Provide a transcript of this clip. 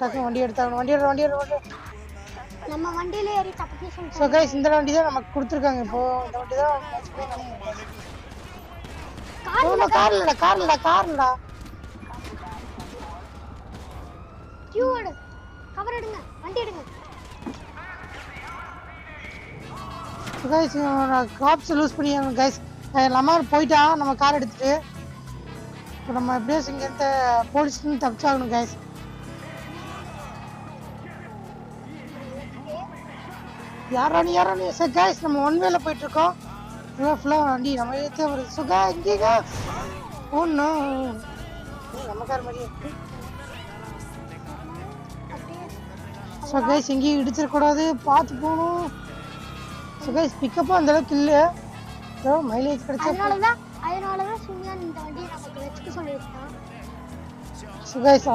டக்கு வண்டி எடுத்தாங்க. வண்டி நம்ம வண்டியில ஏறி சப்ஸ்டியூஷன். ஸோ கைஸ் இந்த வண்டி தான் நமக்கு கொடுத்துருக்காங்க. இப்போ இந்த வண்டி தான் கார்லடா கியூடு கவர் எடுங்க, வண்டி எடுங்க. கைஸ் காப்ஸ் லூஸ் பண்ணியாங்க கைஸ். லமார் போயிட்டான் நம்ம கார் எடுத்துட்டு. இப்போ நம்ம எப்படியோ இங்கேருந்து போலீஸ்லேருந்து தப்பிச்சாகணும் கைஸ். யாரா நீ சார் கைஸ் நம்ம ஒன் வேல போயிட்டு இருக்கோம். ஃபுல்லாக வண்டி நம்ம ஏற்றே வருது. ஸோ கைஸ் இங்கே ஒன்றும் நம்ம கார் மாதிரியே இருக்கு. ஸோ கைஸ் எங்கேயும் இடிச்சிடக்கூடாது, பார்த்து போகணும். ஸோ கைஸ் பிக்கப்பும் அந்தளவுக்கு இல்லை, மைலேஜ் கிடைச்சா. அதனால தான் சுமியான் இந்த வண்டியை நமக்கு வச்சுக்க சொல்லியிருக்கான். So guys